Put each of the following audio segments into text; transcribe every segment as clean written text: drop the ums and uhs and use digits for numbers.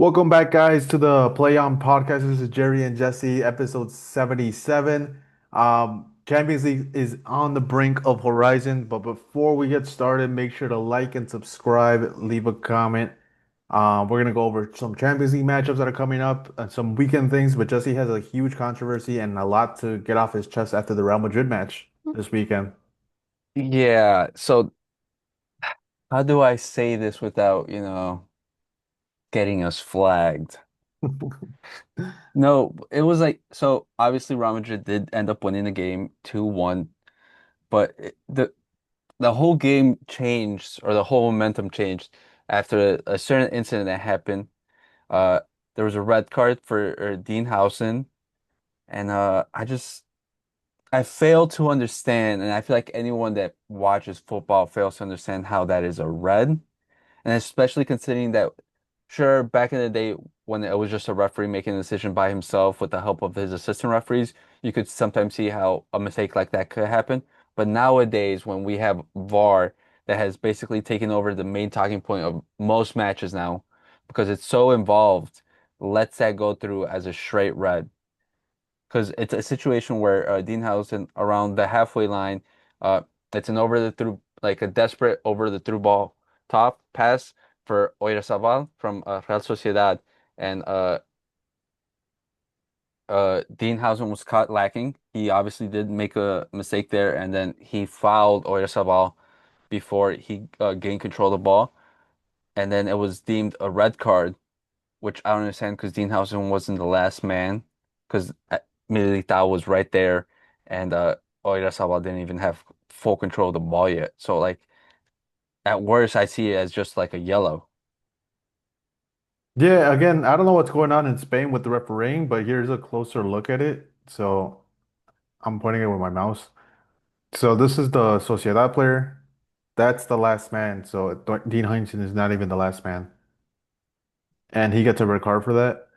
Welcome back, guys, to the Play On podcast. This is Jerry and Jesse, episode 77. Champions League is on the brink of horizon, but before we get started, make sure to like and subscribe, leave a comment. We're gonna go over some Champions League matchups that are coming up and some weekend things, but Jesse has a huge controversy and a lot to get off his chest after the Real Madrid match this weekend. Yeah, so how do I say this without, getting us flagged? No, it was like so obviously Real Madrid did end up winning the game 2-1, but the whole game changed or the whole momentum changed after a certain incident that happened. Uh there was a red card for Dean Howson, and I fail to understand, and I feel like anyone that watches football fails to understand how that is a red. And especially considering that, sure, back in the day when it was just a referee making a decision by himself with the help of his assistant referees, you could sometimes see how a mistake like that could happen. But nowadays, when we have VAR that has basically taken over the main talking point of most matches now, because it's so involved, lets that go through as a straight red. Because it's a situation where Dean Howson around the halfway line, uh, it's an over the through, like a desperate over the through ball top pass for Oyarzabal from Real Sociedad, and Dean Howson was caught lacking. He obviously did make a mistake there, and then he fouled Oyarzabal before he gained control of the ball, and then it was deemed a red card, which I don't understand because Dean Howson wasn't the last man, because Militao was right there, and Oyarzabal didn't even have full control of the ball yet. So like at worst, I see it as just like a yellow. Yeah, again, I don't know what's going on in Spain with the refereeing, but here's a closer look at it. So I'm pointing it with my mouse. So this is the Sociedad player. That's the last man. So Dean Heinzen is not even the last man, and he gets a red card for that.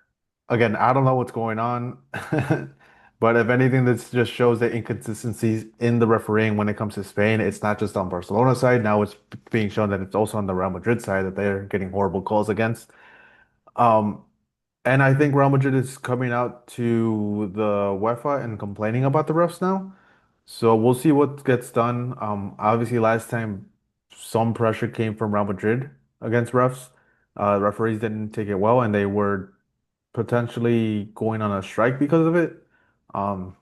Again, I don't know what's going on, but if anything, this just shows the inconsistencies in the refereeing when it comes to Spain. It's not just on Barcelona side. Now it's being shown that it's also on the Real Madrid side that they're getting horrible calls against. Um, and I think Real Madrid is coming out to the UEFA and complaining about the refs now. So we'll see what gets done. Obviously, last time some pressure came from Real Madrid against refs. Referees didn't take it well, and they were potentially going on a strike because of it. Um,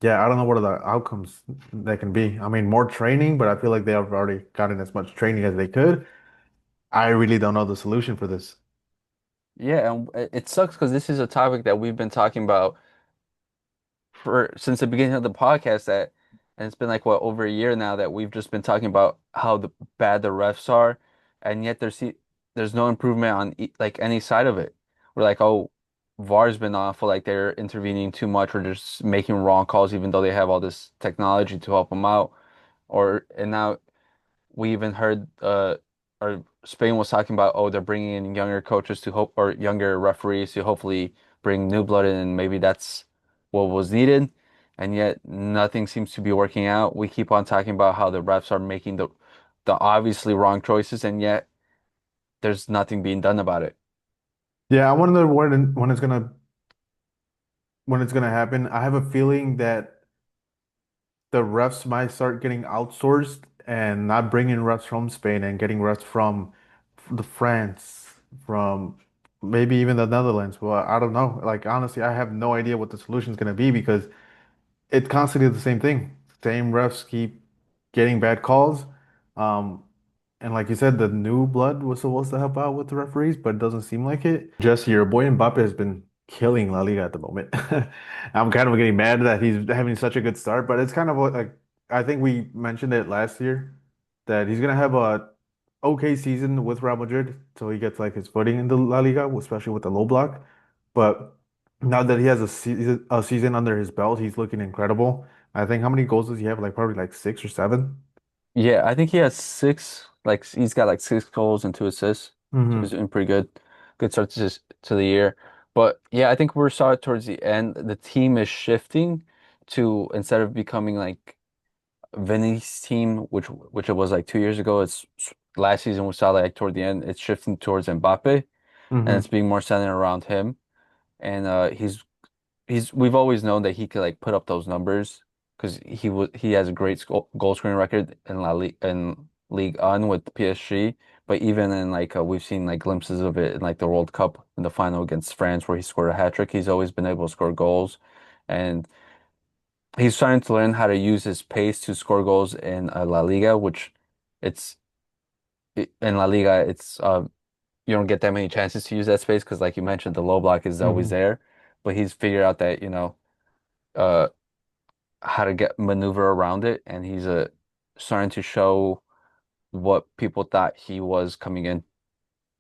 yeah, I don't know what are the outcomes that can be. I mean, more training, but I feel like they have already gotten as much training as they could. I really don't know the solution for this. Yeah, and it sucks because this is a topic that we've been talking about for since the beginning of the podcast, that and it's been like what, over a year now that we've just been talking about how bad the refs are, and yet there's no improvement on like any side of it. We're like, oh, VAR's been awful, like they're intervening too much or just making wrong calls even though they have all this technology to help them out. Or and now we even heard or Spain was talking about, oh, they're bringing in younger coaches to hope, or younger referees to hopefully bring new blood in, and maybe that's what was needed. And yet nothing seems to be working out. We keep on talking about how the refs are making the obviously wrong choices, and yet there's nothing being done about it. Yeah, I wonder when it's gonna happen. I have a feeling that the refs might start getting outsourced and not bringing refs from Spain and getting refs from the France, from maybe even the Netherlands. Well, I don't know. Like honestly, I have no idea what the solution is gonna be because it's constantly the same thing. Same refs keep getting bad calls. Um, and like you said, the new blood was supposed to help out with the referees, but it doesn't seem like it. Just your boy Mbappe has been killing La Liga at the moment. I'm kind of getting mad that he's having such a good start, but it's kind of like I think we mentioned it last year that he's gonna have a okay season with Real Madrid till he gets like his footing in the La Liga, especially with the low block. But now that he has a season under his belt, he's looking incredible. I think how many goals does he have? Like probably like six or seven. Yeah, I think he has six, like he's got like 6 goals and 2 assists. So he's Hmm. doing pretty good. Good start to the year. But yeah, I think we're saw towards the end. The team is shifting to, instead of becoming like Vinny's team, which it was like 2 years ago, it's last season we saw like toward the end, it's shifting towards Mbappe. and Hmm. it's being more centered around him. And he's we've always known that he could like put up those numbers because he has a great goal scoring record in League One with PSG. But even in like we've seen like glimpses of it in like the World Cup in the final against France where he scored a hat trick. He's always been able to score goals, and he's trying to learn how to use his pace to score goals in La Liga, which it's in La Liga it's you don't get that many chances to use that space because like you mentioned the low block is always Hmm. there, but he's figured out that uh how to get maneuver around it, and he's starting to show what people thought he was coming in.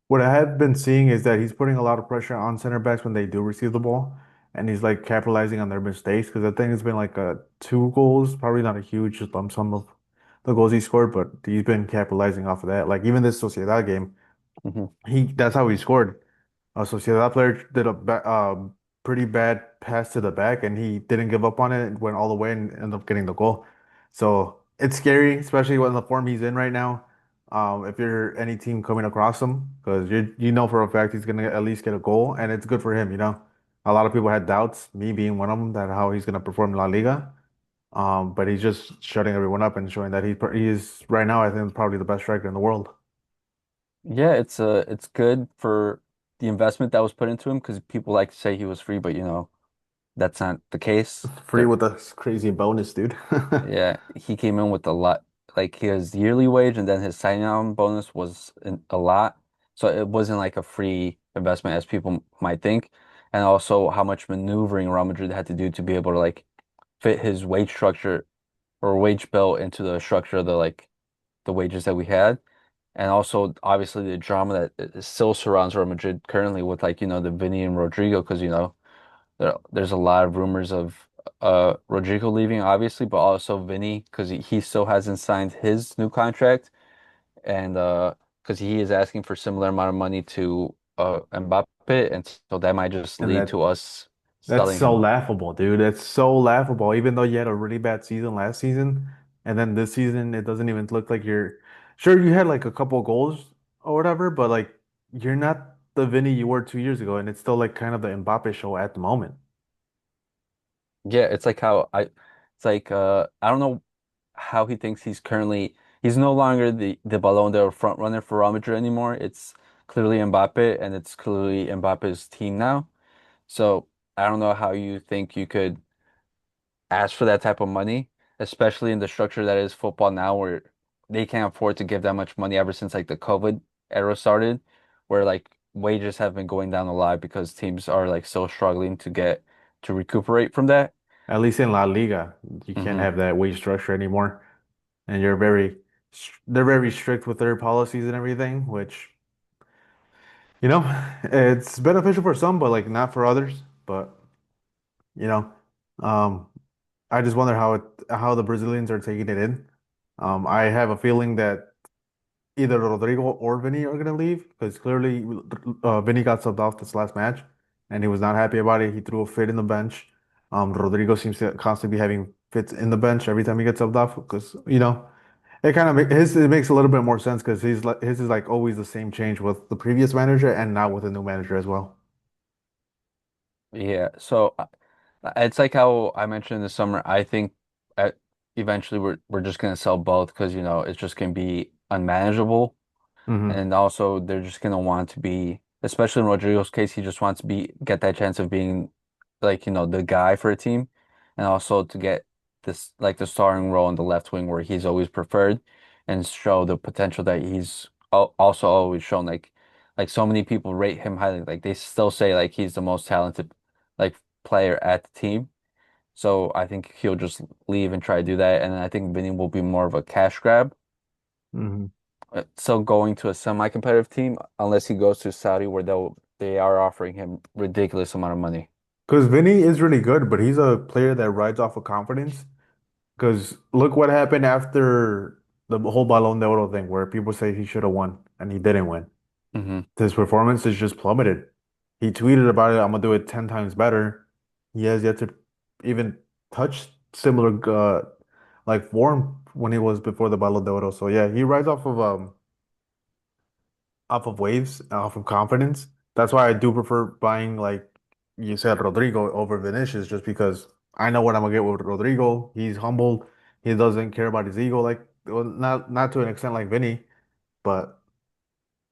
What I have been seeing is that he's putting a lot of pressure on center backs when they do receive the ball, and he's like capitalizing on their mistakes. Because I think it's been like two goals, probably not a huge lump sum of the goals he scored, but he's been capitalizing off of that. Like even this Sociedad game, Hmm. he that's how he scored. Sociedad player did a pretty bad pass to the back, and he didn't give up on it. Went all the way and ended up getting the goal. So it's scary, especially when the form he's in right now. If you're any team coming across him, because you know for a fact he's gonna at least get a goal, and it's good for him. A lot of people had doubts, me being one of them, that how he's gonna perform in La Liga. But he's just shutting everyone up and showing that he is right now, I think, probably the best striker in the world. Yeah, it's good for the investment that was put into him because people like to say he was free, but that's not the case. Free with a crazy bonus, dude. Yeah, he came in with a lot, like his yearly wage and then his signing on bonus was a lot. So it wasn't like a free investment as people might think. And also how much maneuvering Real Madrid had to do to be able to like fit his wage structure or wage bill into the structure of the wages that we had. And also obviously the drama that still surrounds Real Madrid currently with the Vinny and Rodrigo because there's a lot of rumors of Rodrigo leaving, obviously, but also Vinny because he still hasn't signed his new contract, and because he is asking for similar amount of money to Mbappe, and so that might just And lead to us that's selling so him. laughable, dude. That's so laughable. Even though you had a really bad season last season, and then this season it doesn't even look like you're sure you had like a couple goals or whatever, but like you're not the Vinny you were 2 years ago, and it's still like kind of the Mbappe show at the moment. Yeah, it's like it's like I don't know how he thinks he's no longer the Ballon d'Or front runner for Real Madrid anymore. It's clearly Mbappe, and it's clearly Mbappe's team now. So I don't know how you think you could ask for that type of money, especially in the structure that is football now, where they can't afford to give that much money ever since like the COVID era started, where like wages have been going down a lot because teams are like still struggling to recuperate from that. At least in La Liga, you can't Hmm. have that wage structure anymore, and they're very strict with their policies and everything, which you know it's beneficial for some, but like not for others. But you know. Um, I just wonder how the Brazilians are taking it in. I have a feeling that either Rodrigo or Vinny are gonna leave because clearly Vinny got subbed off this last match and he was not happy about it. He threw a fit in the bench. Rodrigo seems to constantly be having fits in the bench every time he gets subbed off because it kind of his it makes a little bit more sense because his is like always the same change with the previous manager and now with the new manager as well. Yeah, so it's like how I mentioned in the summer. I think uh, eventually we're just gonna sell both because it's just gonna be unmanageable. Hmm. And also they're just gonna want to be, especially in Rodrigo's case, he just wants to get that chance of being like, the guy for a team and also to get this like the starring role in the left wing where he's always preferred and show the potential that he's also always shown like so many people rate him highly. Like they still say like he's the most talented like player at the team. So I think he'll just leave and try to do that. And I think Vinny will be more of a cash grab. Hmm. So going to a semi-competitive team unless he goes to Saudi where they are offering him ridiculous amount of money. Because Vinny is really good, but he's a player that rides off of confidence. Because look what happened after the whole Ballon d'Oro thing, where people say he should have won and he didn't win. Hmm. His performance has just plummeted. He tweeted about it, I'm gonna do it 10 times better. He has yet to even touch similar like form when he was before the Ballon d'Oro. So yeah, he rides off of waves, off of confidence. That's why I do prefer buying, like you said, Rodrigo over Vinicius, just because I know what I'm gonna get with Rodrigo. He's humble. He doesn't care about his ego, like, well, not to an extent like Vinny, but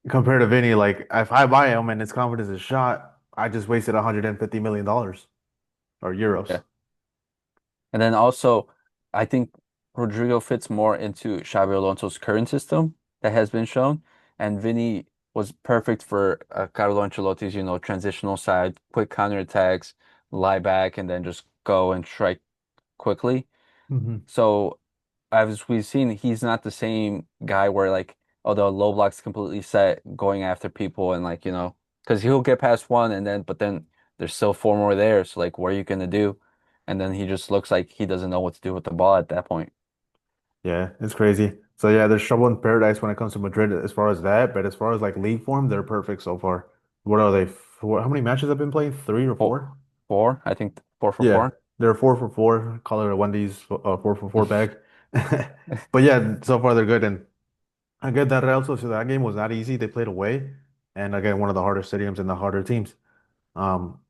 compared to Vinny, like if I buy him and his confidence is shot, I just wasted $150 million or euros. Yeah. And then also, I think Rodrigo fits more into Xabi Alonso's current system that has been shown, and Vinny was perfect for Carlo Ancelotti's, transitional side, quick counterattacks, lie back, and then just go and strike quickly. Hmm. So as we've seen, he's not the same guy where like, oh, the low block's completely set going after people and like, because he'll get past one and then, but then there's still four more there. So like, what are you gonna do? And then he just looks like he doesn't know what to do with the ball at that point. Yeah, it's crazy. So yeah, there's trouble in paradise when it comes to Madrid as far as that, but as far as like league form, they're perfect so far. What are they? Four, how many matches have been playing? Three or Four, four? four, I think 4 for 4. Yeah, they're 4 for 4. Call it a Wendy's 4 for 4 bag. But yeah, so far they're good. And I get that Real Sociedad game was not easy. They played away, and again, one of the harder stadiums and the harder teams. Um,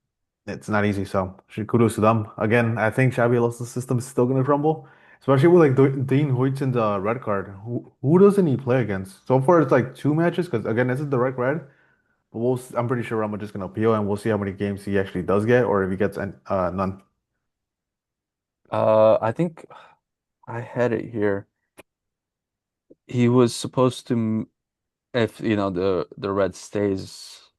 it's not easy. So kudos to them. Again, I think Xabi Alonso's system is still gonna crumble, especially with like Dean Huijsen's red card. Who doesn't he play against? So far, it's like two matches. Because again, this is the red red. But I'm pretty sure Ramos just gonna appeal, and we'll see how many games he actually does get, or if he gets none. I think I had it here. He was supposed to, if the red stays.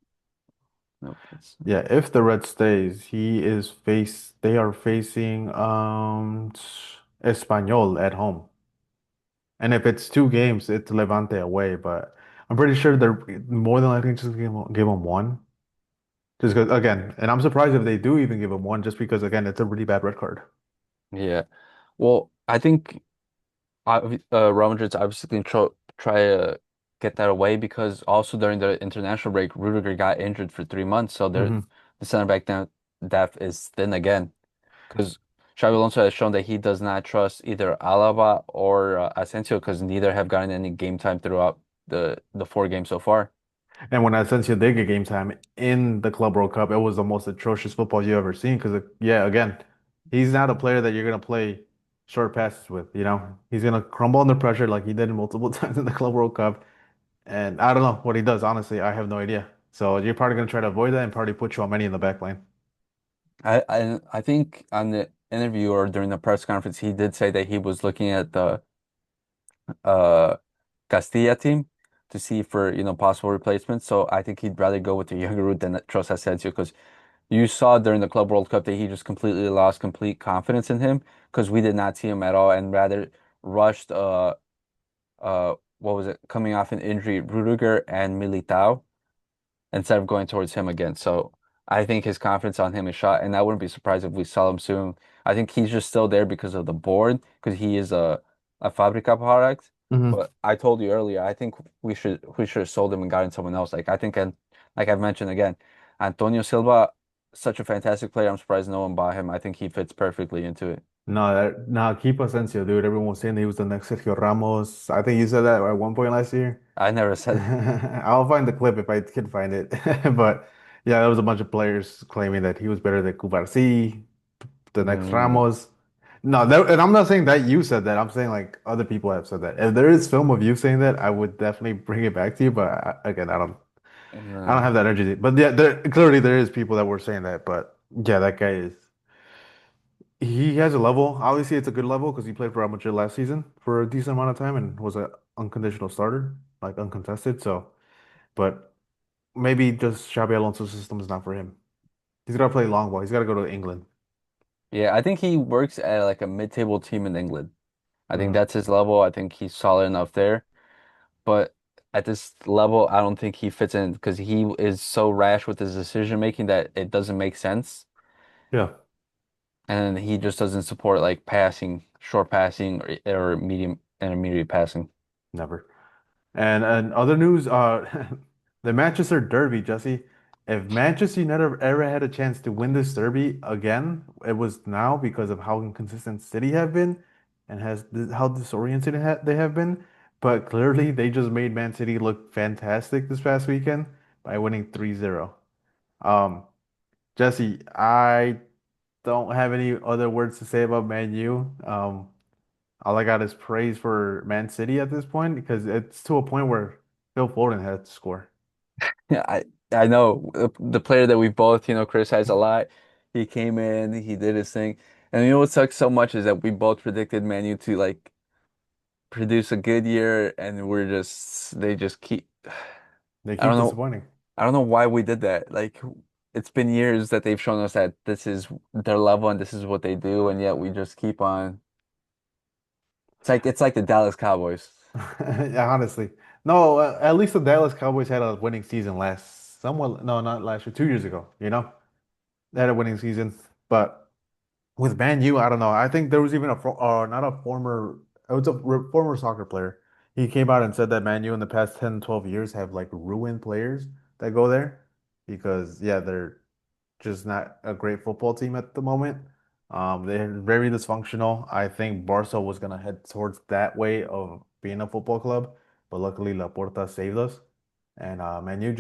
Nope, it's Yeah, if the red stays, they are facing Espanyol at home. And if it's two games, it's Levante away, but I'm pretty sure they're more than likely just give him one. Just because, again, and I'm surprised if they do even give him one, just because, again, it's a really bad red card. yeah. Well, I think Real Madrid's obviously going to try to get that away because also during the international break, Rudiger got injured for 3 months, so Hmm. the center back down depth is thin again. Because Xabi Alonso has shown that he does not trust either Alaba or Asensio because neither have gotten any game time throughout the four games so far. And when Asensio did get game time in the Club World Cup, it was the most atrocious football you ever seen. Because, yeah, again, he's not a player that you're going to play short passes with, you know? He's going to crumble under pressure like he did multiple times in the Club World Cup. And I don't know what he does, honestly. I have no idea. So you're probably going to try to avoid that and probably put Tchouaméni in the back line. I think on the interview or during the press conference, he did say that he was looking at the uh Castilla team to see for possible replacements. So I think he'd rather go with the younger route than trust Asensio because you saw during the Club World Cup that he just completely lost complete confidence in him because we did not see him at all and rather rushed what was it coming off an injury Rudiger and Militao instead of going towards him again. So I think his confidence on him is shot, and I wouldn't be surprised if we saw him soon. I think he's just still there because of the board, because he is a Fabrica product. Hmm. But I told you earlier, I think we should have sold him and gotten someone else. Like I think, and like I've mentioned again, Antonio Silva, such a fantastic player. I'm surprised no one bought him. I think he fits perfectly into it. No, no, keep Asensio, dude. Everyone was saying that he was the next Sergio Ramos. I think you said that at one point last year. I never said I'll find the clip if I can find it. But yeah, there was a bunch of players claiming that he was better than Cubarsí, the next mm, Ramos. No, and I'm not saying that you said that. I'm saying like other people have said that. If there is film of you saying that, I would definitely bring it back to you. But again, I don't no. have that energy. But yeah, clearly there is people that were saying that. But yeah, that guy is. He has a level. Obviously, it's a good level because he played for Real Madrid last season for a decent amount of time and was an unconditional starter, like uncontested. So, but maybe just Xabi Alonso's system is not for him. He's got to play long ball. He's got to go to England. Yeah, I think he works at like a mid-table team in England. I think Hmm. that's his level. I think he's solid enough there. But at this level, I don't think he fits in because he is so rash with his decision making that it doesn't make sense. Yeah, And he just doesn't support like passing, short passing or medium intermediate passing. never. And other news, the Manchester Derby, Jesse. If Manchester United ever had a chance to win this derby again, it was now because of how inconsistent City have been and how disoriented they have been. But clearly, they just made Man City look fantastic this past weekend by winning 3-0. Um, Jesse, I don't have any other words to say about Man U. All I got is praise for Man City at this point because it's to a point where Phil Foden had to score. Yeah, I know the player that we both, criticized a lot. He came in, he did his thing. And you know what sucks so much is that we both predicted Man U to like produce a good year and they just keep They I keep don't know disappointing. I don't know why we did that. Like it's been years that they've shown us that this is their level and this is what they do, and yet we just keep on. It's like the Dallas Cowboys. Yeah, honestly. No, at least the Dallas Cowboys had a winning season somewhat, no, not last year, 2 years ago, you know? They had a winning season. But with Man U, I don't know. I think there was even not a former, it was a former soccer player. He came out and said that Man U in the past 10, 12 years have like ruined players that go there because, yeah, they're just not a great football team at the moment. They're very dysfunctional. I think Barca was gonna head towards that way of being a football club, but luckily Laporta saved us. And Man U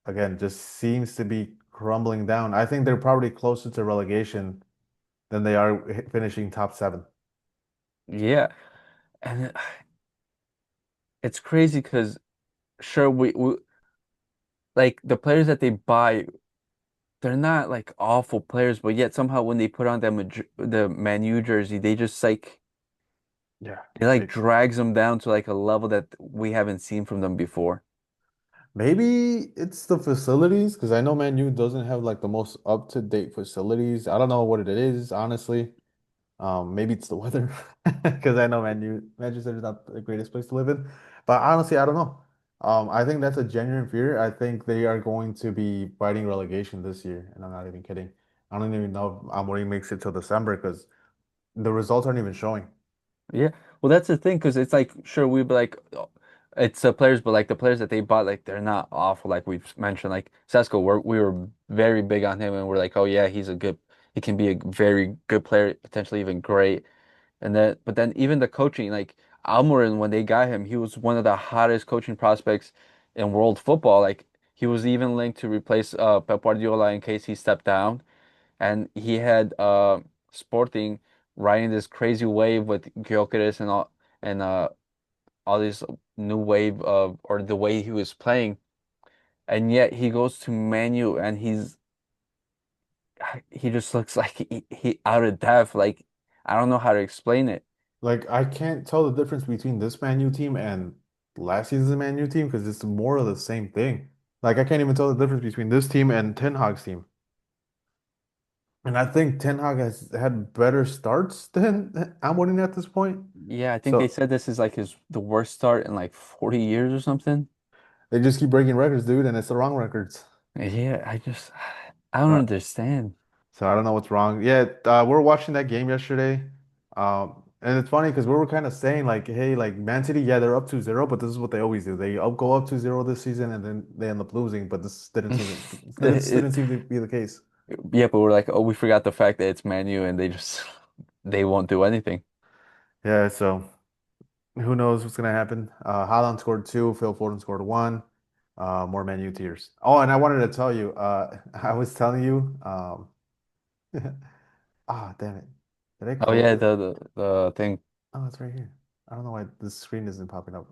again, just seems to be crumbling down. I think they're probably closer to relegation than they are finishing top seven. Yeah, and it's crazy because sure we like the players that they buy, they're not like awful players, but yet somehow when they put on the Man U jersey, they just like Yeah. it like They drags them down to like a level that we haven't seen from them before. Maybe it's the facilities because I know Man U doesn't have like the most up-to-date facilities. I don't know what it is, honestly. Maybe it's the weather because I know Manchester is not the greatest place to live in. But honestly, I don't know. I think that's a genuine fear. I think they are going to be fighting relegation this year, and I'm not even kidding. I don't even know if Amorim makes it till December because the results aren't even showing. Yeah, well, that's the thing because it's like sure we'd be like it's the players, but like the players that they bought, like they're not awful. Like we've mentioned, like Sesko, we were very big on him, and we're like, oh yeah, he can be a very good player, potentially even great. But then even the coaching, like Almiron, when they got him, he was one of the hottest coaching prospects in world football. Like he was even linked to replace Pep Guardiola in case he stepped down, and he had Sporting riding this crazy wave with Gyökeres and all this new wave of or the way he was playing, and yet he goes to Man U and he just looks like he out of depth. Like I don't know how to explain it. Like I can't tell the difference between this Man U team and last season's Man U team because it's more of the same thing. Like I can't even tell the difference between this team and Ten Hag's team. And I think Ten Hag has had better starts than Amorim at this point. Yeah, I think they So said this is like his the worst start in like 40 years or something. they just keep breaking records, dude, and it's the wrong records. Yeah, I don't Uh, understand. so I don't know what's wrong. Yeah, we were watching that game yesterday. And it's funny because we were kind of saying like, hey, like Man City, yeah, they're up 2-0, but this is what they always do. Go up 2-0 this season and then they end up losing, but this didn't It, seem to be the case. yeah, but we're like, oh, we forgot the fact that it's Man U and they just they won't do anything. Yeah, so who knows what's gonna happen? Haaland scored two, Phil Foden scored one. More Man U tears. Oh, and I wanted to tell you, I was telling you, ah, damn it. Did I Oh close yeah, it? the thing. Oh, it's right here. I don't know why the screen isn't popping up.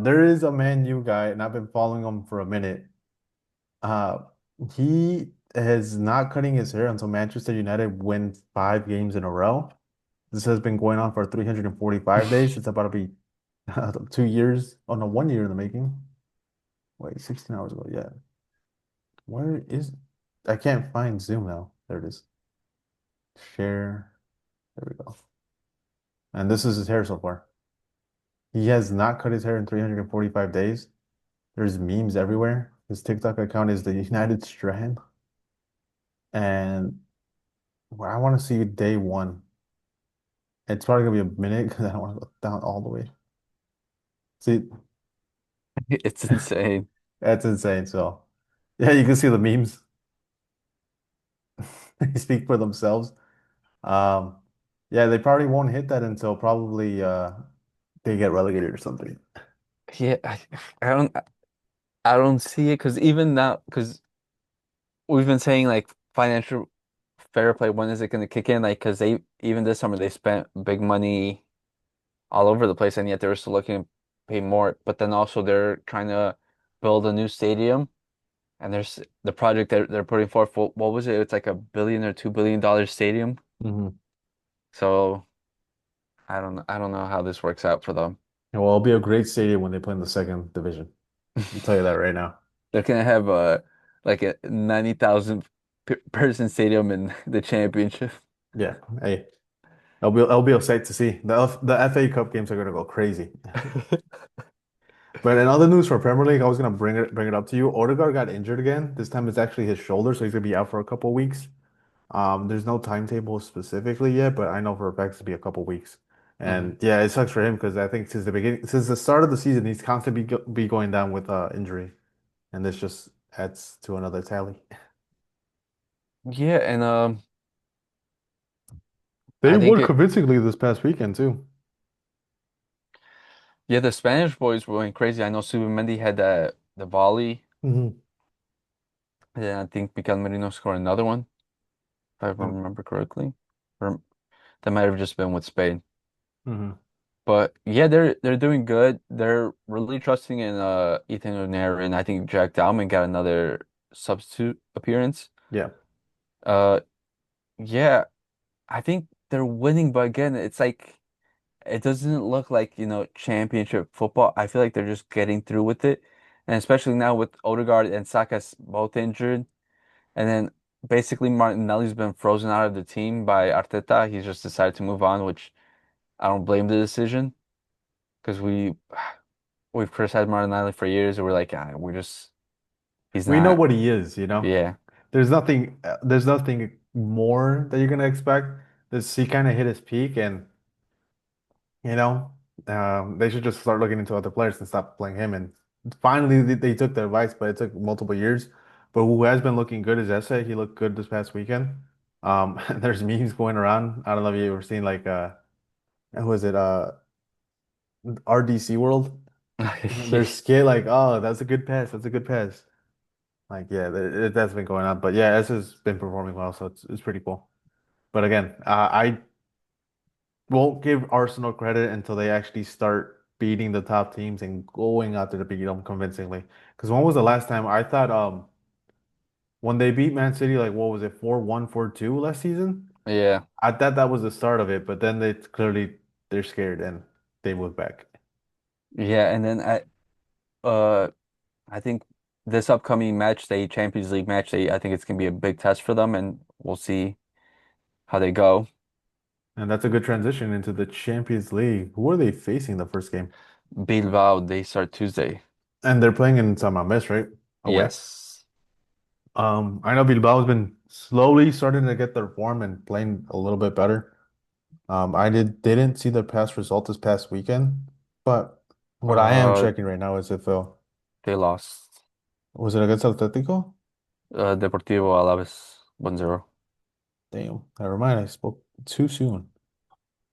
There is a Man U guy, and I've been following him for a minute. Uh, he is not cutting his hair until Manchester United win 5 games in a row. This has been going on for 345 days. It's about to be 2 years, oh no, 1 year in the making. Wait, 16 hours ago. Yeah. Where is I can't find Zoom now. There it is. Share. There we go. And this is his hair so far. He has not cut his hair in 345 days. There's memes everywhere. His TikTok account is the United Strand. And well, I want to see day one. It's probably gonna be a minute because I don't want to go down all the way. See, It's insane. that's insane. So, yeah, you can see the memes. They speak for themselves. Um, yeah, they probably won't hit that until probably they get relegated or Yeah, I don't see it because even now because we've been saying like financial fair play, when is it going to kick in? Like, because they even this summer they spent big money all over the place, and yet they're still looking to pay more. But then also they're trying to build a new stadium, and there's the project that they're putting forth. What was it? It's like $1 billion or $2 billion stadium. Hmm. So I don't know how this works out for them. Well, it'll be a great stadium when they play in the second division. I'll tell you that right now. They're gonna have like a 90,000 person stadium in the championship. Yeah. Hey, it'll be a sight to see. The FA Cup games are gonna go crazy. But in other news for Premier League, I was gonna bring it up to you. Odegaard got injured again. This time it's actually his shoulder, so he's gonna be out for a couple weeks. There's no timetable specifically yet, but I know for a fact it's gonna be a couple weeks. Mhm. And yeah, it sucks for him because I think since the start of the season, he's constantly be going down with injury, and this just adds to another tally. Yeah, and They I think won it convincingly this past weekend too. yeah, the Spanish boys were going crazy. I know Subimendi had the volley, Hmm. and then I think Miguel Merino scored another one, if I Yep. remember correctly. Or that might have just been with Spain. Hmm. But yeah, they're doing good. They're really trusting in Ethan Ernest, and I think Jack Dalman got another substitute appearance. Yeah. Uh yeah, I think they're winning, but again, it's like it doesn't look like, championship football. I feel like they're just getting through with it. And especially now with Odegaard and Saka's both injured. And then basically Martinelli's been frozen out of the team by Arteta. He's just decided to move on, which I don't blame the decision because we've criticized Martinelli for years and we're like, he's We know not. what he is, you know. Yeah. There's nothing more that you're gonna expect. This he kind of hit his peak, and you know, they should just start looking into other players and stop playing him. And finally, they took the advice, but it took multiple years. But who has been looking good is Esse. He looked good this past weekend. There's memes going around. I don't know if you ever seen like who is it? RDC World. Their skit like, oh, that's a good pass. That's a good pass. Like, yeah, that's been going on. But yeah, S has been performing well, so it's pretty cool. But again, I won't give Arsenal credit until they actually start beating the top teams and going out there to beat them convincingly. Because when was the last time I thought when they beat Man City, like what was it, 4-1, 4-2 last season? Yeah. I thought that was the start of it, but then they're scared and they move back. Yeah. And then uh I think this upcoming match day, Champions League match day, I think it's gonna be a big test for them, and we'll see how they go. And that's a good transition into the Champions League. Who are they facing the first game? Bilbao, they start Tuesday. And they're playing in San Mamés, right? Away. Yes. I know Bilbao's been slowly starting to get their form and playing a little bit better. I didn't see the past result this past weekend, but what I am Uh, checking right now is if they lost. was it against Atletico? Deportivo Alaves 1-0. Damn, never mind. I spoke too soon.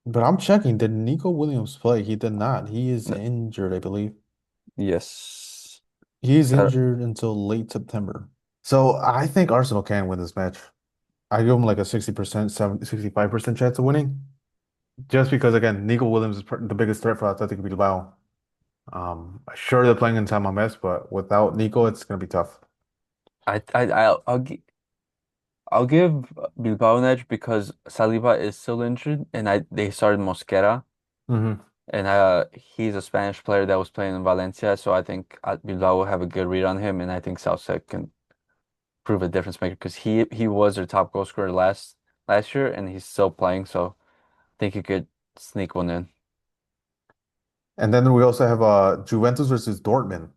But I'm checking. Did Nico Williams play? He did not. He is N- injured, I believe. Yes. He is Got injured until late September. So I think Arsenal can win this match. I give them like a 60%, 65% chance of winning. Just because again, Nico Williams is the biggest threat for Athletic Bilbao. Sure they're playing in San Mamés, but without Nico, it's gonna be tough. I'll give Bilbao an edge because Saliba is still injured, and they started Mosquera, Hmm. and he's a Spanish player that was playing in Valencia, so I think Bilbao will have a good read on him, and I think Southside can prove a difference maker because he was their top goal scorer last year, and he's still playing, so I think he could sneak one in. And then we also have Juventus versus Dortmund.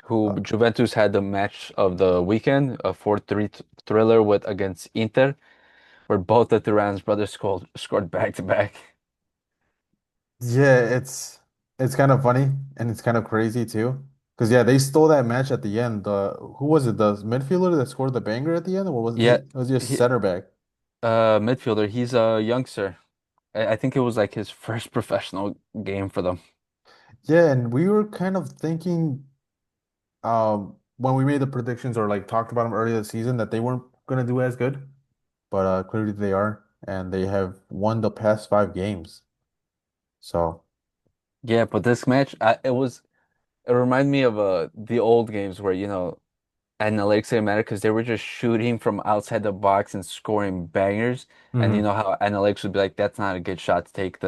Who Uh, Juventus had the match of the weekend, a 4-3 thriller with against Inter, where both the Thuram's brothers scored back to back. yeah, it's kind of funny and it's kind of crazy too. Because yeah, they stole that match at the end. Who was it? The midfielder that scored the banger at the end, or Yeah, was he a he center back? midfielder. He's a youngster. I think it was like his first professional game for them. Yeah, and we were kind of thinking when we made the predictions or like talked about them earlier this season that they weren't gonna do as good, but clearly they are, and they have won the past 5 games. So, Yeah, but this match, it reminded me of the old games where and the Lakes didn't matter because they were just shooting from outside the box and scoring bangers. And you mhm, know how analytics would be like, that's not a good shot to take.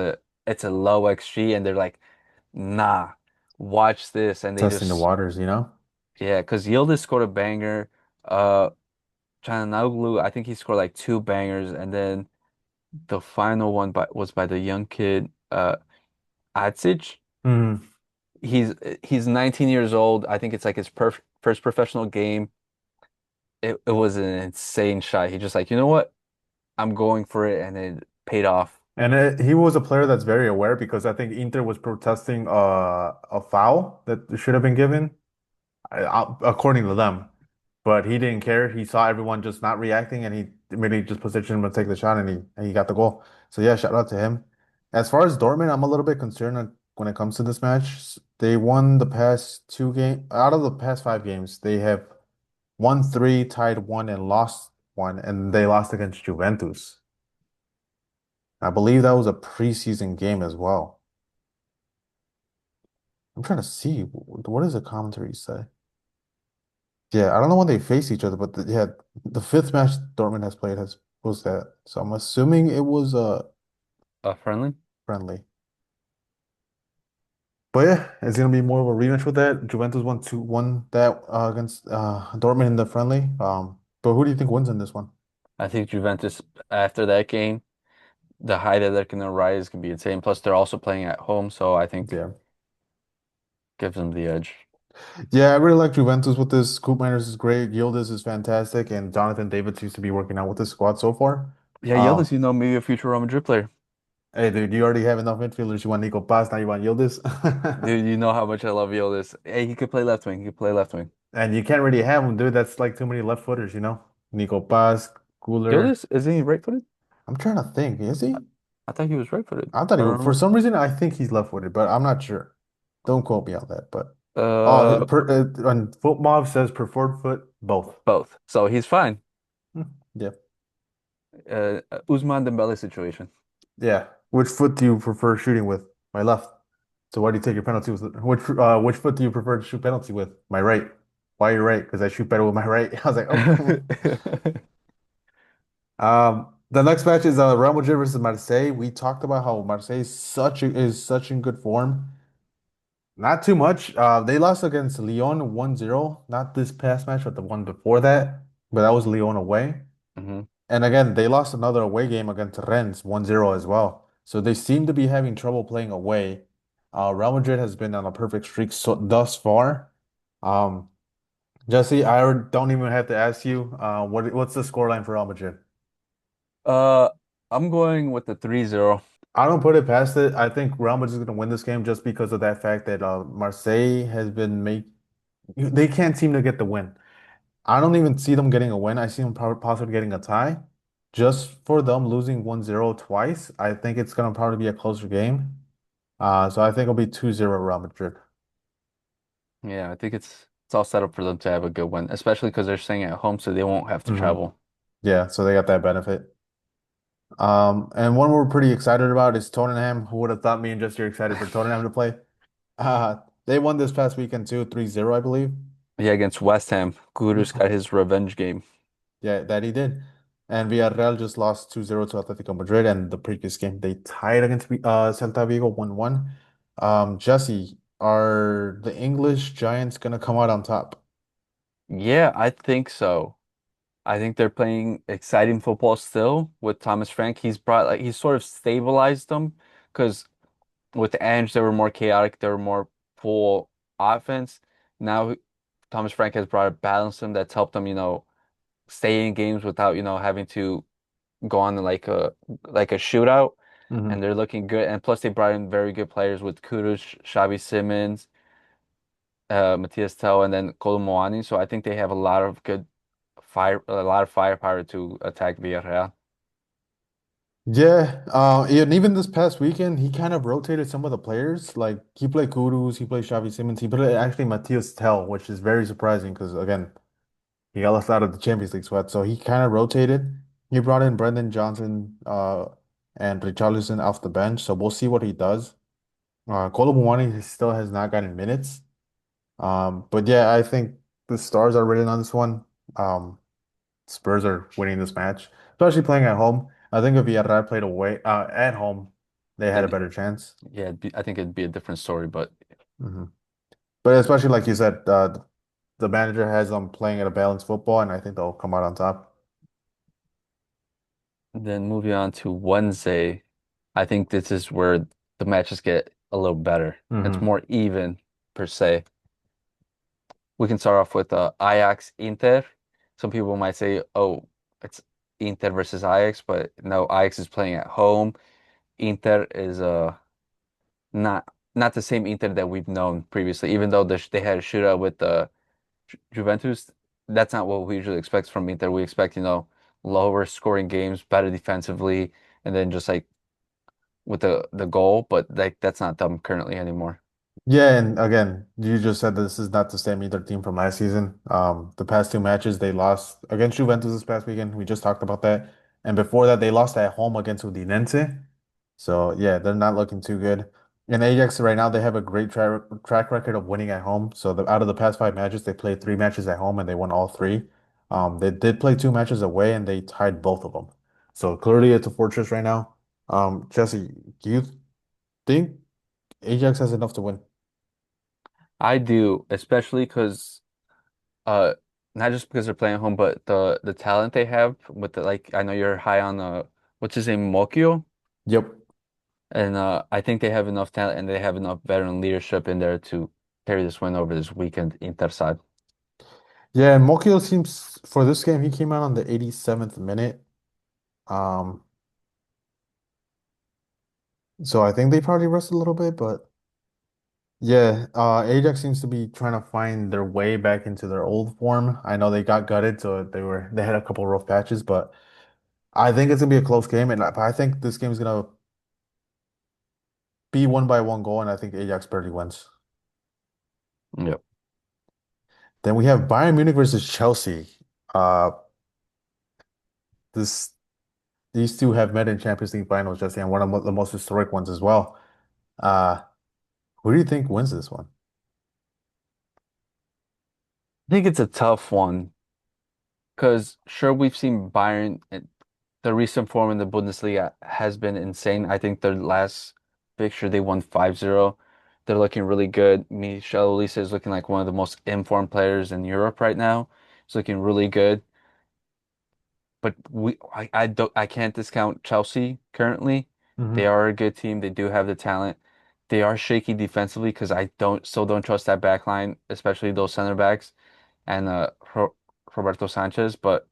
It's a low XG, and they're like, nah, watch this, and they testing the just waters, you know? yeah, because Yildiz scored a banger. Uh, Çalhanoğlu, I think he scored like two bangers, and then the final one was by the young kid, Adzic. Mhm. He's 19 years old. I think it's like his first professional game. It was an insane shot. He just like, you know what? I'm going for it, and it paid off. And he was a player that's very aware because I think Inter was protesting a foul that should have been given, according to them. But he didn't care. He saw everyone just not reacting, and he immediately just positioned him to take the shot, and he got the goal. So yeah, shout out to him. As far as Dortmund, I'm a little bit concerned when it comes to this match. They won the past 2 games out of the past 5 games. They have won three, tied one, and lost one, and they lost against Juventus. I believe that was a preseason game as well. I'm trying to see what does the commentary say. Yeah, I don't know when they face each other, but yeah, the fifth match Dortmund has played has was that. So I'm assuming it was Friendly? friendly. But yeah, it's gonna be more of a rematch with that. Juventus won that against Dortmund in the friendly. But who do you think wins in this one? I think Juventus after that game, the high that they're gonna rise can be insane. Plus, they're also playing at home, so I think Yeah. gives them the edge. Yeah, I really like Juventus with this. Koop Miners is great. Yildiz is fantastic, and Jonathan David seems to be working out with the squad so far. Yeah, Um, Yildiz, maybe a future Real Madrid player. Hey, dude, you already have enough midfielders. You want Nico Paz, now you want Yildiz. Dude, you know how much I love Yildiz. Hey, he could play left wing. He could play left wing. And you can't really have him, dude. That's like too many left footers, you know? Nico Paz, Cooler. Yildiz, isn't he right-footed? I'm trying to think. Is he? I thought he was right-footed. I thought he would. For Um, some reason, I think he's left footed, but I'm not sure. Don't quote me on that. But oh, uh, on Foot Mob says preferred foot, both. both. So he's fine. Hmm, yeah. Usman Dembele situation. Yeah. Which foot do you prefer shooting with? My left. So why do you take your penalty with which foot do you prefer to shoot penalty with? My right. Why your right? Because I shoot better with my right. I was like, oh. The next match is Real Madrid versus Marseille. We talked about how Marseille is such in good form. Not too much. They lost against Lyon 1-0. Not this past match, but the one before that. But that was Lyon away. hmm And again, they lost another away game against Rennes 1-0 as well. So they seem to be having trouble playing away. Real Madrid has been on a perfect streak thus far. Um, Jesse, don't even have to ask you. What's the scoreline for Real Madrid? Uh, I'm going with the 3-0. I don't put it past it. I think Real Madrid is going to win this game just because of that fact that Marseille has been make they can't seem to get the win. I don't even see them getting a win. I see them possibly getting a tie. Just for them losing 1-0 twice, I think it's going to probably be a closer game. So I think it'll be 2-0 Real Madrid. Yeah, I think it's all set up for them to have a good one, especially because they're staying at home, so they won't have to Hmm. travel. Yeah, so they got that benefit. And one we're pretty excited about is Tottenham. Who would have thought me and just you're excited for Tottenham to play? They won this past weekend too, 3-0, I believe. Yeah, against West Ham, Kudus got his revenge game. Yeah, that he did. And Villarreal just lost 2-0 to Atletico Madrid, and the previous game they tied against Celta Vigo 1-1. Jesse, are the English Giants gonna come out on top? Yeah, I think so. I think they're playing exciting football still with Thomas Frank. He's sort of stabilized them because with Ange they were more chaotic, they were more full offense. Now Thomas Frank has brought a balance to them that's helped them, stay in games without, having to go on like a shootout. And Hmm. they're looking good. And plus they brought in very good players with Kudus, Xavi Simons, Matthias Tell, and then Kolo Muani. So I think they have a lot of firepower to attack Villarreal. Yeah, and even this past weekend, he kind of rotated some of the players. Like he played Kudus, he played Xavi Simons, he played actually Matthias Tell, which is very surprising because again, he got left out of the Champions League squad. So he kind of rotated. He brought in Brendan Johnson, and Richarlison off the bench. So we'll see what he does. Kolo Muani still has not gotten minutes. But yeah, I think the stars are written on this one. Um, Spurs are winning this match, especially playing at home. I think if Villarreal played away, at home, they had a Then better chance. yeah, I think it'd be a different story. But Hmm. But especially like you said, the manager has them playing at a balanced football, and I think they'll come out on top. then moving on to Wednesday, I think this is where the matches get a little better. It's Hmm. more even per se. We can start off with Ajax Inter. Some people might say, oh, it's Inter versus Ajax, but no, Ajax is playing at home. Inter is not the same Inter that we've known previously, even though they had a shootout with Juventus. That's not what we usually expect from Inter. We expect, lower scoring games, better defensively, and then just like with the goal, but like that's not them currently anymore. Yeah, and again, you just said this is not the same either team from last season. The past two matches they lost against Juventus this past weekend. We just talked about that, and before that they lost at home against Udinese. So yeah, they're not looking too good. And Ajax right now they have a great track record of winning at home. So out of the past five matches, they played three matches at home and they won all three. They did play two matches away and they tied both of them. So clearly it's a fortress right now. Jesse, do you think Ajax has enough to win? I do, especially because uh not just because they're playing at home, but the talent they have with the like I know you're high on what's his name, Mokio, Yep. and I think they have enough talent and they have enough veteran leadership in there to carry this win over this weekend Inter side. Yeah, and Mokio seems for this game he came out on the 87th minute. Um, so I think they probably rushed a little bit, but yeah, Ajax seems to be trying to find their way back into their old form. I know they got gutted, so they had a couple rough patches, but I think it's gonna be a close game, and I think this game is gonna be won by one goal, and I think Ajax barely wins. Yep. Then we have Bayern Munich versus Chelsea. Uh, this these two have met in Champions League finals, Jesse, and one of the most historic ones as well. Uh, who do you think wins this one? I think it's a tough one because sure we've seen Bayern and the recent form in the Bundesliga has been insane. I think their last fixture they won 5-0. They're looking really good. Michel Olise is looking like one of the most informed players in Europe right now. He's looking really good. But I can't discount Chelsea currently. They Hmm. are a good team. They do have the talent. They are shaky defensively because I don't trust that back line, especially those center backs and Roberto Sanchez. But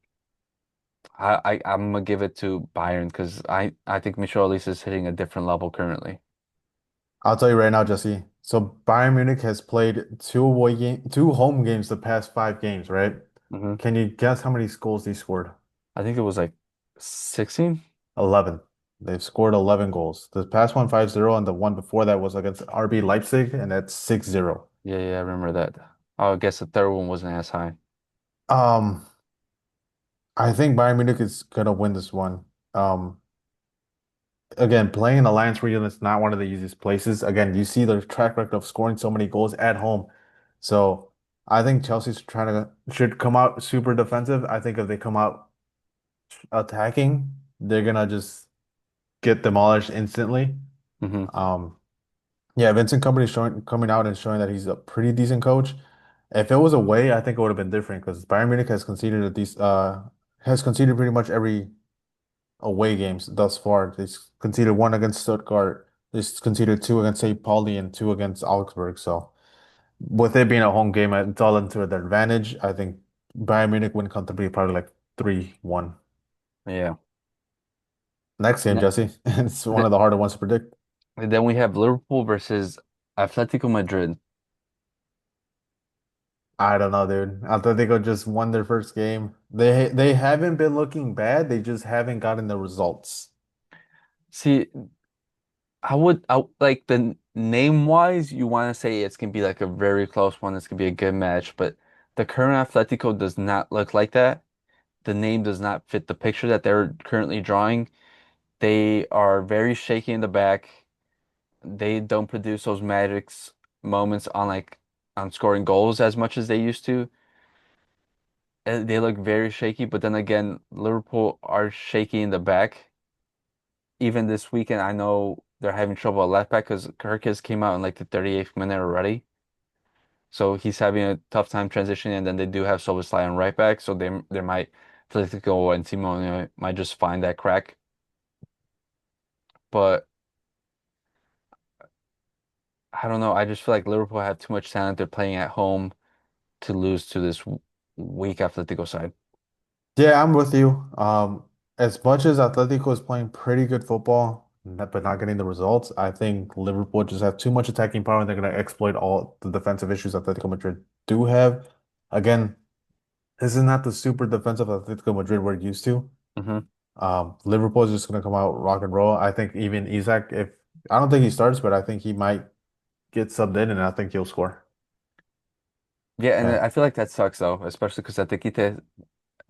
I'm gonna give it to Bayern because I think Michel Olise is hitting a different level currently. I'll tell you right now, Jesse. So Bayern Munich has played two home games the past five games, right? Hmm. Can you guess how many goals they scored? I think it was like 16. 11. They've scored 11 goals. The past one 5-0, and the one before that was against RB Leipzig, and that's 6-0. Yeah, yeah, I remember that. I guess the third one wasn't as high. Um, I think Bayern Munich is gonna win this one. Um, Again, playing in Alliance Region is not one of the easiest places. Again, you see their track record of scoring so many goals at home. So I think Chelsea's trying to should come out super defensive. I think if they come out attacking, they're gonna just get demolished instantly. Hmm. Um, yeah, Vincent Kompany showing coming out and showing that he's a pretty decent coach. If it was away, I think it would have been different because Bayern Munich has conceded pretty much every away games thus far. They conceded one against Stuttgart. They conceded two against St. Pauli and two against Augsburg. So with it being a home game, it's all into their advantage. I think Bayern Munich win comfortably, probably like 3-1. Yeah. Next game, Ne- Jesse. It's one th- of the harder ones to predict. then we have Liverpool versus Atletico Madrid. I don't know, dude. Atletico just won their first game. They haven't been looking bad. They just haven't gotten the results. See, I like the name wise, you want to say it's gonna be like a very close one. It's gonna be a good match, but the current Atletico does not look like that. The name does not fit the picture that they're currently drawing. They are very shaky in the back. They don't produce those moments on on scoring goals as much as they used to. They look very shaky, but then again, Liverpool are shaky in the back. Even this weekend, I know they're having trouble at left back because Kirkis came out in like the 38th minute already. So he's having a tough time transitioning, and then they do have Szoboszlai on right back, so they might Atletico and Simone might just find that crack. But I don't know. I just feel like Liverpool have too much talent. They're playing at home to lose to this weak Atletico side. Yeah, I'm with you. As much as Atletico is playing pretty good football, but not getting the results, I think Liverpool just have too much attacking power and they're going to exploit all the defensive issues Atletico Madrid do have. Again, this is not the super defensive Atletico Madrid we're used to. Hmm. Liverpool is just going to come out rock and roll. I think even Isak, if I don't think he starts, but I think he might get subbed in and I think he'll score. Yeah, and And I feel like that sucks though, especially because Atletico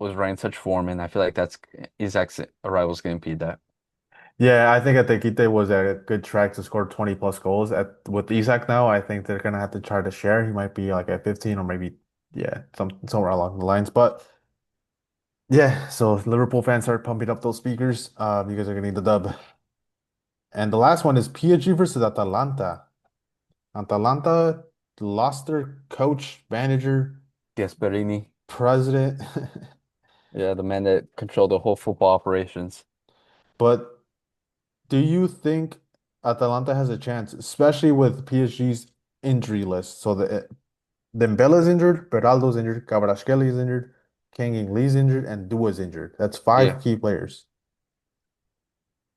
was running such form, and I feel like that's Isak's arrival's going to impede that. yeah, I think Atekite was a good track to score 20 plus goals. With Isak now, I think they're gonna have to try to share. He might be like at 15 or maybe yeah, somewhere along the lines. But yeah, so Liverpool fans start pumping up those speakers because they're gonna need the dub. And the last one is PSG versus Atalanta. Atalanta lost their coach, manager, Gasperini, president, yeah, the man that controlled the whole football operations. but do you think Atalanta has a chance, especially with PSG's injury list? So Dembele's injured, Beraldo's injured, Kvaratskhelia is injured, Kang Lee's injured, and Dua's injured. That's Yeah. five key players.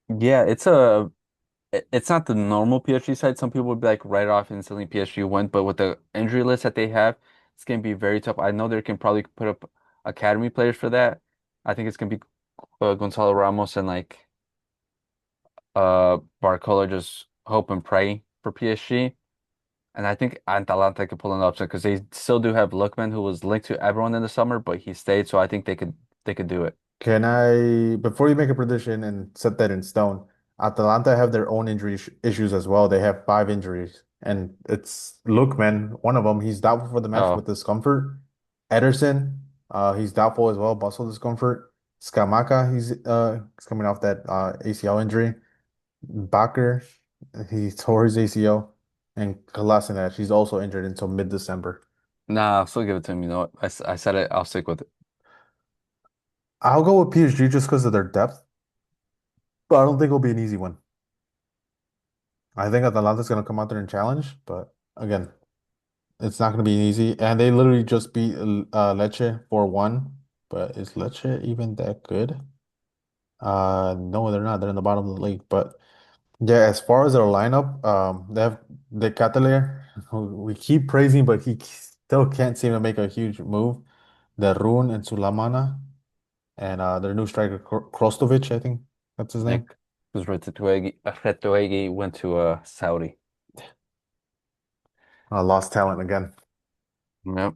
Yeah, it's not the normal PSG side. Some people would be like right off instantly PSG went, but with the injury list that they have, it's gonna be very tough. I know they can probably put up academy players for that. I think it's gonna be Gonzalo Ramos and Barcola just hope and pray for PSG. And I think Atalanta could pull an upset because they still do have Lookman who was linked to everyone in the summer, but he stayed, so I think they could do it. Can I, before you make a prediction and set that in stone, Atalanta have their own injury issues as well. They have five injuries, and it's Lookman, one of them. He's doubtful for the match with Oh, discomfort. Ederson, he's doubtful as well, muscle discomfort. Scamacca, he's coming off that ACL injury. Bakker, he tore his ACL, and Kolasinac, he's also injured until mid-December. nah, I'll still give it to him. You know what? I said it. I'll stick with it. I'll go with PSG just because of their depth, but I don't think it'll be an easy one. I think Atalanta's going to come out there and challenge, but again, it's not going to be easy. And they literally just beat Lecce 4-1, but is Lecce even that good? No, they're not. They're in the bottom of the league. But yeah, as far as their lineup, they have the Cataleya, who we keep praising, but he still can't seem to make a huge move. The Rune and Sulamana, and their new striker Krostovic, I think that's his name. Nick, because Retuegi went to Saudi. Lost talent again. Yep.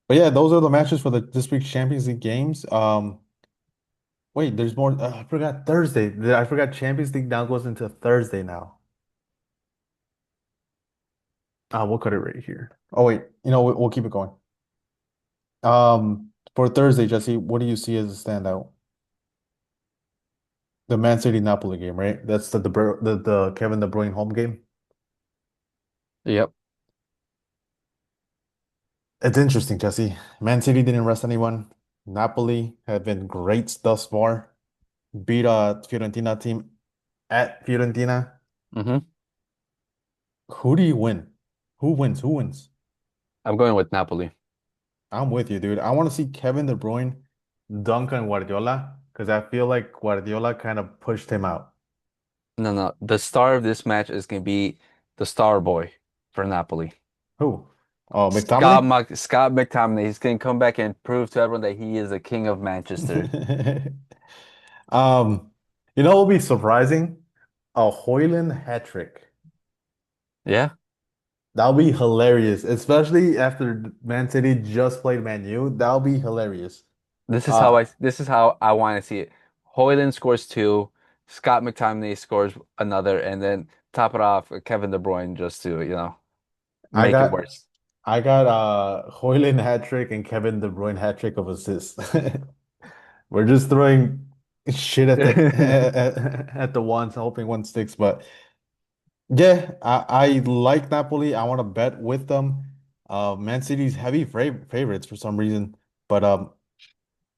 But yeah, those are the matches for the this week's Champions League games. Wait, there's more. I forgot Thursday. I forgot Champions League now goes into Thursday now. We'll cut it right here. Oh wait, we'll keep it going. For Thursday, Jesse, what do you see as a standout? The Man City Napoli game, right? That's the Kevin De Bruyne home game. Yep. It's interesting, Jesse. Man City didn't rest anyone. Napoli have been great thus far. Beat a Fiorentina team at Fiorentina. Hmm. Who do you win? Who wins? Who wins? I'm going with Napoli. I'm with you, dude. I want to see Kevin De Bruyne dunk on Guardiola because I feel like Guardiola kind of pushed him out. No, no. The star of this match is going to be the star boy for Napoli. Who? Oh, McTominay? Scott McTominay. He's going to come back and prove to everyone that he is the king of Manchester. Um, it will be surprising. A Hoyland hat trick. Yeah. That'll be hilarious, especially after Man City just played Man U. That'll be hilarious. Uh, This is how I want to see it. Hoyland scores two, Scott McTominay scores another, and then top it off Kevin De Bruyne just to, I make it got worse. I got Hoyland hat trick and Kevin De Bruyne hat trick of assists. We're just throwing shit at the at the ones, hoping one sticks. But yeah, I like Napoli. I want to bet with them. Man City's heavy favorites for some reason, but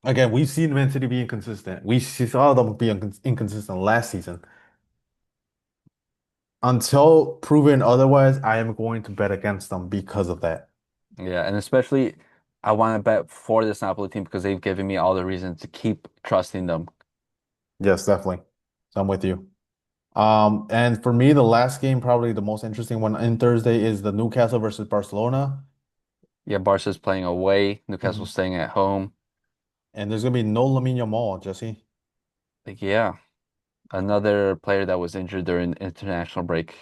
again, we've seen Man City be inconsistent. Saw them be inconsistent last season. Until proven otherwise, I am going to bet against them because of that. Yeah, and especially I want to bet for this Napoli team because they've given me all the reasons to keep trusting them. Yes, definitely. So I'm with you. And for me, the last game, probably the most interesting one in Thursday is the Newcastle versus Barcelona. Yeah, Barca's playing away, Mhm. Newcastle's staying at home. And there's gonna be no Lamine Yamal, Jesse. Like, yeah, another player that was injured during international break.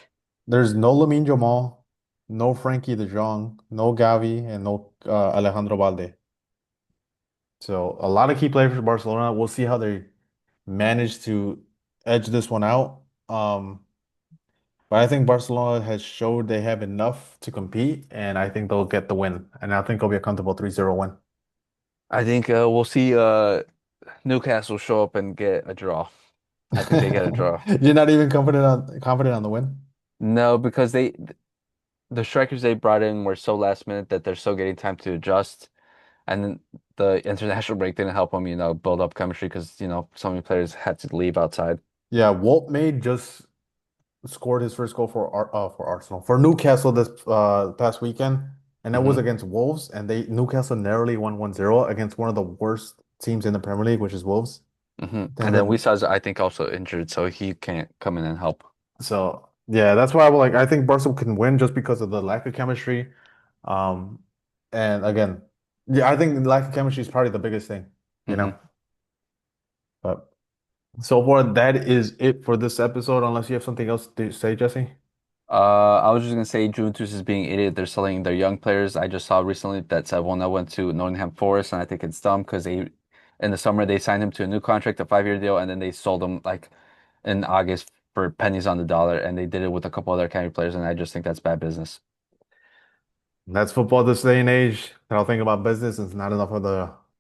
There's no Lamine Yamal, no Frankie de Jong, no Gavi, and no Alejandro Balde. So a lot of key players for Barcelona. We'll see how they manage to edge this one out. But I think Barcelona has showed they have enough to compete, and I think they'll get the win. And I think it'll be a comfortable 3-0 win. I think we'll see Newcastle show up and get a draw. I think they get a draw. You're not even confident on the win? No, because the strikers they brought in were so last minute that they're still getting time to adjust. And then the international break didn't help them, build up chemistry because, so many players had to leave outside. Yeah, Walt May just scored his first goal for Arsenal for Newcastle this past weekend, and that was Hmm. against Wolves, and they Newcastle narrowly won 1-0 against one of the worst teams in the Premier League, which is Wolves. And then And Wisa's, I think, also injured, so he can't come in and help. so yeah, that's why I think Barca can win just because of the lack of chemistry. Um, and again, yeah, I think the lack of chemistry is probably the biggest thing, you know. Hmm. But so far, that is it for this episode. Unless you have something else to say, Jesse. I was just gonna say Juventus is being idiot. They're selling their young players. I just saw recently that Savona went to Nottingham Forest, and I think it's dumb because in the summer, they signed him to a new contract, a 5-year deal, and then they sold him like in August for pennies on the dollar, and they did it with a couple other academy players, and I just think that's bad business. That's football this day and age. I don't think about business. It's not enough of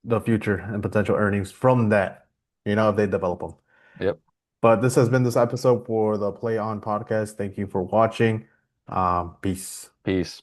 the future and potential earnings from that, if they develop them. Yep. But this has been this episode for the Play On podcast. Thank you for watching. Peace. Peace.